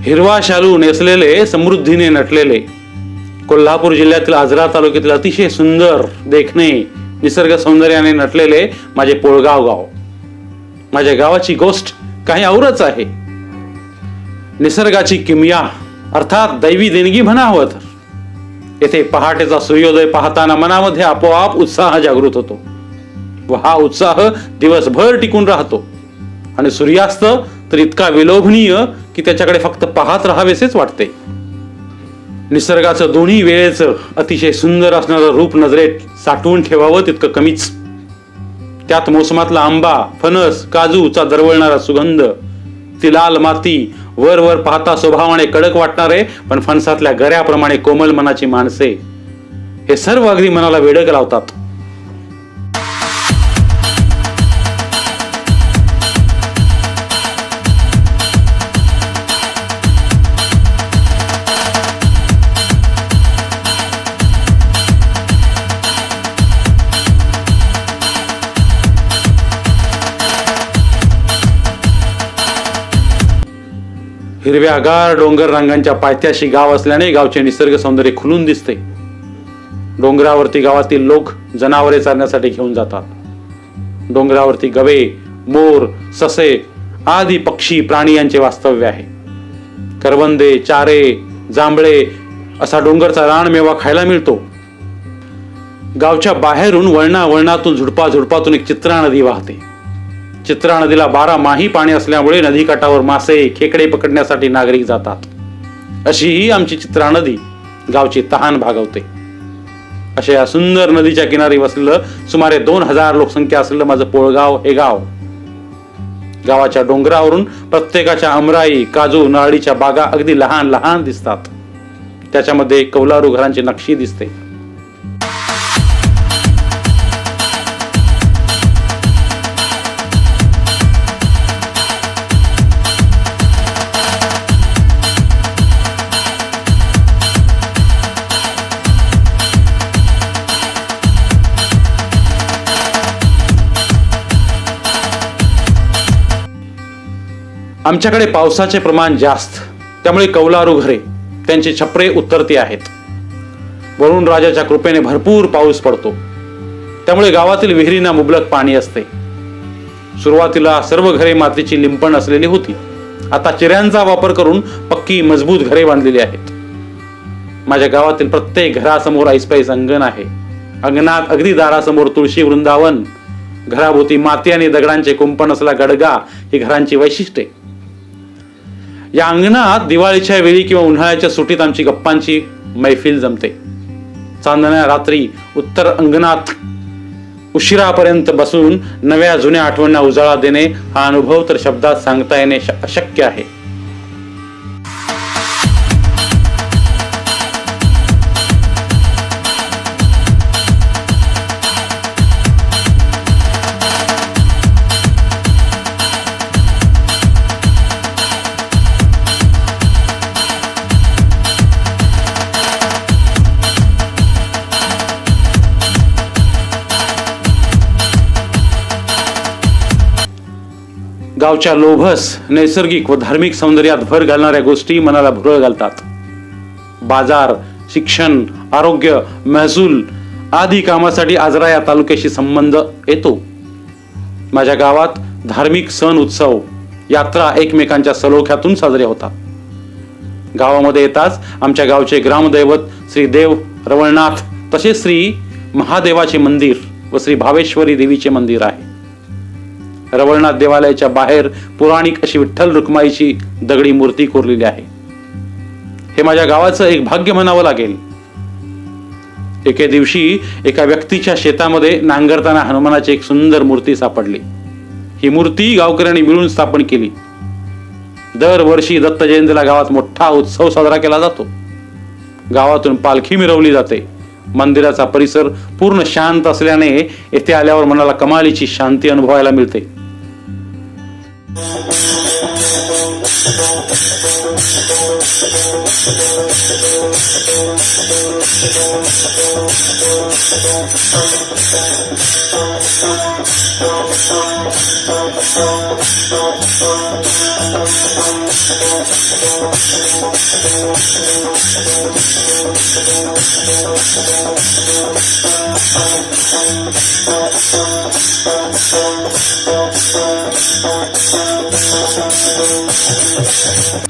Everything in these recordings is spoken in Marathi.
हिरवा शालू नेसलेले, समृद्धीने नटलेले कोल्हापूर जिल्ह्यातील आजरा तालुक्यातील अतिशय सुंदर देखणे निसर्ग सौंदर्याने नटलेले माझे पोळगाव गाव. माझ्या गावाची गोष्ट काही औरच आहे. निसर्गाची किमया अर्थात दैवी देणगी म्हणावं तर. येथे पहाटेचा सूर्योदय पाहताना मनामध्ये आपोआप उत्साह जागृत होतो व हा उत्साह दिवसभर टिकून राहतो आणि सूर्यास्त तर इतका विलोभनीय की त्याच्याकडे फक्त पाहत राहावेसेच वाटते. निसर्गाचं दोन्ही वेळेचं अतिशय सुंदर असणारं रूप नजरेत साठवून ठेवावं तितकं कमीच. त्यात मोसमातला आंबा, फणस, काजूचा दरवळणारा सुगंध, ती लाल माती, वर वर पाहता स्वभावाने कडक वाटणारे पण फणसातल्या गऱ्याप्रमाणे कोमल मनाची माणसे, हे सर्व अगदी मनाला वेडक लावतात. हिरव्यागार डोंगर रांगांच्या पायथ्याशी गाव असल्याने गावचे निसर्ग सौंदर्य खुलून दिसते. डोंगरावरती गावातील लोक जनावरे चारण्यासाठी घेऊन जातात. डोंगरावरती गवे, मोर, ससे आदी पक्षी प्राणी यांचे वास्तव्य आहे. करवंदे, चारे, जांभळे असा डोंगरचा रानमेवा खायला मिळतो. गावच्या बाहेरून वळणावळणातून झुडपातून एक चित्रा नदी वाहते. चित्रा नदीला 12 माही पाणी असल्यामुळे नदीकाठावर मासे, खेकडे पकडण्यासाठी नागरिक जातात. अशी ही आमची चित्रा नदी गावची तहान भागवते. अशा या सुंदर नदीच्या किनारी वसलेलं सुमारे 2000 लोकसंख्या असलेलं माझं पोळगाव हे गाव. गावाच्या डोंगरावरून प्रत्येकाच्या आमराई, काजू, नारळीच्या बागा अगदी लहान लहान दिसतात. त्याच्यामध्ये कौलारू घरांची नक्षी दिसते. आमच्याकडे पावसाचे प्रमाण जास्त, त्यामुळे कौलारू घरे, त्यांची छपरे उत्तरती आहेत. वरुण राजाच्या कृपेने भरपूर पाऊस पडतो, त्यामुळे गावातील विहिरींना मुबलक पाणी असते. सुरुवातीला सर्व घरे मातीची लिंपण असलेली होती. आता चिऱ्यांचा वापर करून पक्की मजबूत घरे बांधलेली आहेत. माझ्या गावातील प्रत्येक घरासमोर ऐसपैस अंगण आहे. अंगणात अगदी दारासमोर तुळशी वृंदावन, घराभोवती माती आणि दगडांचे कुंपण असलेला गडगा ही घरांची वैशिष्ट्ये. या अंगणात दिवाळीच्या वेळी किंवा उन्हाळ्याच्या सुट्टीत आमची गप्पांची मैफिल जमते. चांदण्या रात्री उत्तर अंगणात उशिरापर्यंत बसून नव्या जुन्या आठवणींना उजाळा देणे हा अनुभव तर शब्दात सांगता येणे अशक्य आहे. गावच्या लोभस नैसर्गिक व धार्मिक सौंदर्यात भर घालणाऱ्या गोष्टी मनाला भुरळ घालतात. बाजार, शिक्षण, आरोग्य, महसूल आदी कामासाठी आजरा या तालुक्याशी संबंध येतो. माझ्या गावात धार्मिक सण उत्सव, यात्रा एकमेकांच्या सलोख्यातून साजरे होतात. गावामध्ये येताच आमच्या गावचे ग्रामदैवत श्री देव रवळनाथ, तसेच श्री महादेवाचे मंदिर व श्री भावेश्वरी देवीचे मंदिर आहे. रवळनाथ देवालयाच्या बाहेर पुराणिक अशी विठ्ठल रुक्माईची दगडी मूर्ती कोरलेली आहे. हे माझ्या गावाचं एक भाग्य म्हणावं लागेल. एके दिवशी एका व्यक्तीच्या शेतामध्ये नांगरताना हनुमानाची एक सुंदर मूर्ती सापडली. ही मूर्ती गावकऱ्यांनी मिळून स्थापन केली. दरवर्षी दत्त जयंतीला गावात मोठा उत्सव साजरा केला जातो. गावातून पालखी मिरवली जाते. मंदिराचा परिसर पूर्ण शांत असल्याने येथे आल्यावर मनाला कमालीची शांती अनुभवायला मिळते.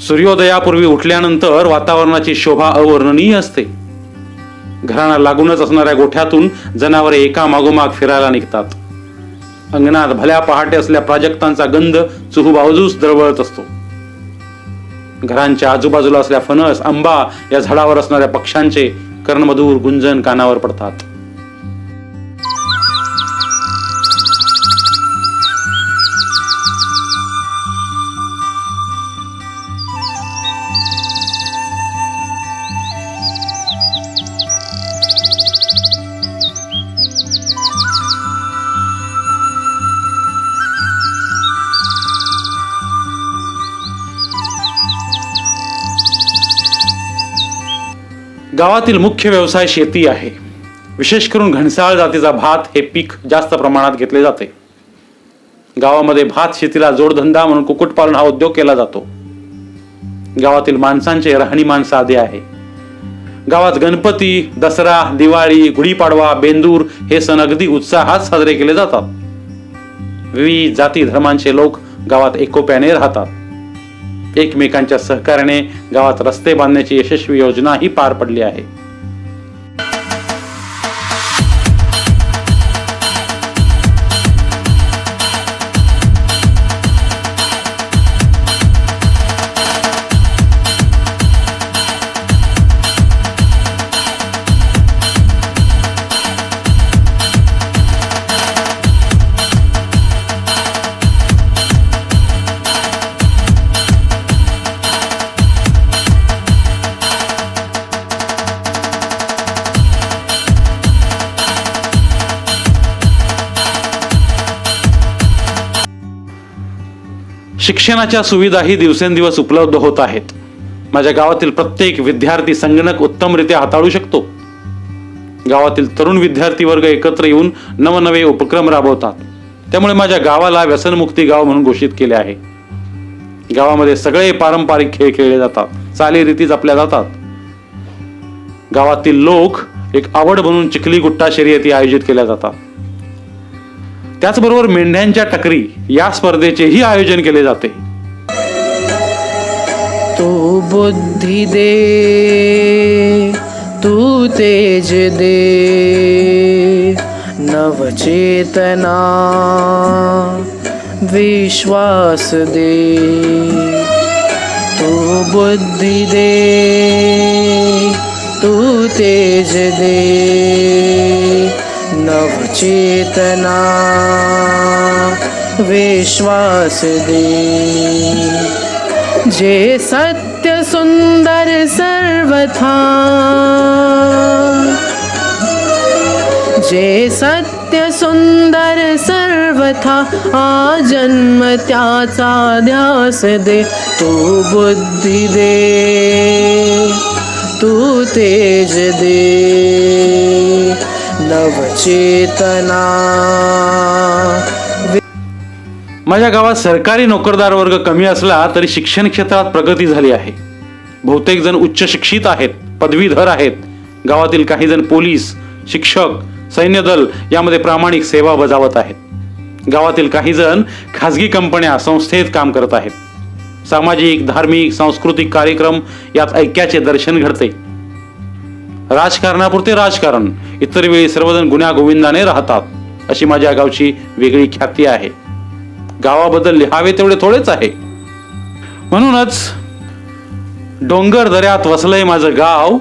सूर्योदयापूर्वी उठल्यानंतर वातावरणाची शोभा अवर्णनीय असते. घराला लागूनच असणाऱ्या गोठ्यातून जनावरे एका मागोमाग फिरायला निघतात. अंगणात भल्या पहाटे असल्या प्राजक्तांचा गंध चुहूबाजूस दरवळत असतो. घरांच्या आजूबाजूला असल्या फणस, आंबा या झाडावर असणाऱ्या पक्ष्यांचे कर्णमधुर गुंजन कानावर पडतात. गावातील मुख्य व्यवसाय शेती आहे. विशेष करून घनसाळ जातीचा भात हे पीक जास्त प्रमाणात घेतले जाते. गावामध्ये भात शेतीला जोडधंदा म्हणून कुक्कुटपालन हा उद्योग केला जातो. गावातील माणसांचे राहणीमान साधे आहे. गावात गणपती, दसरा, दिवाळी, गुढीपाडवा, बेंदूर हे सण अगदी उत्साहात साजरे केले जातात. विविध जाती धर्मांचे लोक गावात एकोप्याने राहतात. एकमेकांच्या सहकार्याने गावात रस्ते बांधण्याची यशस्वी योजना ही पार पडली आहे. शिक्षणाच्या सुविधाही दिवसेंदिवस उपलब्ध होत आहेत. माझ्या गावातील प्रत्येक विद्यार्थी संगणक उत्तमरित्या हाताळू शकतो. गावातील तरुण विद्यार्थी वर्ग एकत्र येऊन नवनवे उपक्रम राबवतात. त्यामुळे माझ्या गावाला व्यसनमुक्ती गाव म्हणून घोषित केले आहे. गावामध्ये सगळे पारंपरिक खेळ खेळले जातात, चालीरीती जपल्या जातात. गावातील लोक एक आवड म्हणून चिखली गुट्टा शर्यती आयोजित केल्या जातात. त्याचबरोबर मेंढ्यांच्या टकरी या स्पर्धेचेही आयोजन केले जाते. तू बुद्धी दे, तू तेज दे, नवचेतना विश्वास दे. तू बुद्धी दे, तू तेज दे, नवचेतना विश्वास दे. जे सत्य सुंदर सर्वथा, जे सत्य सुंदर सर्वथा, आजन्म त्याचा ध्यास दे. तू बुद्धी दे, तू तेज दे, नवचेतना. माझ्या गावात सरकारी नोकरदार वर्ग कमी असला तरी शिक्षण क्षेत्रात प्रगती झाली आहे. बहुतेक जण उच्च शिक्षित आहेत, पदवीधर आहेत. गावातील काही जण पोलीस, शिक्षक, सैन्य दल यामध्ये प्रामाणिक सेवा बजावत आहेत. गावातील काही जण खाजगी कंपन्या, संस्थेत काम करत आहेत. सामाजिक, धार्मिक, सांस्कृतिक कार्यक्रम यात ऐक्याचे दर्शन घडते. राजकारणापुरते राजकारण, इतर वेळी सर्वजण गुण्यागोविंदाने राहतात, अशी माझ्या गावची वेगळी ख्याती आहे. गावाबद्दल लिहावे तेवढे थोडेच आहे. म्हणूनच डोंगर दऱ्यात वसलंय माझं गाव,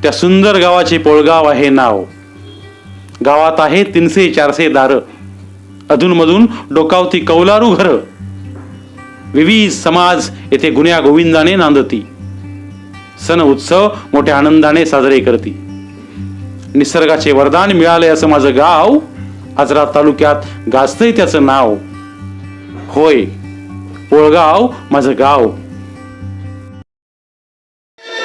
त्या सुंदर गावाचे पोळगाव आहे नाव. गावात आहे 300-400 दार, अधूनमधून डोकावती कौलारू घर. विविध समाज येथे गुण्या गोविंदाने नांदती. सण उत्सव मोठ्या आनंदाने साजरे करती. निसर्गाचे वरदान मिळाले असं माझं गाव, आजरा तालुक्यात गाजतंय त्याचं नाव. होय, पोळगाव माझं गाव.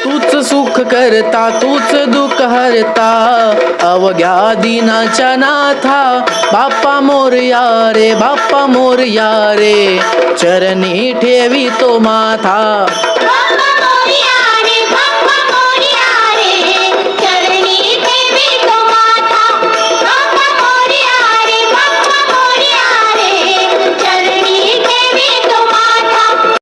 तूच सुख करता तूच दुःख हरता अवघ्या दिनाच्या नाथा बाप्पा मोरया रे बाप्पा मोरया रे चरणी ठेवी तो माथा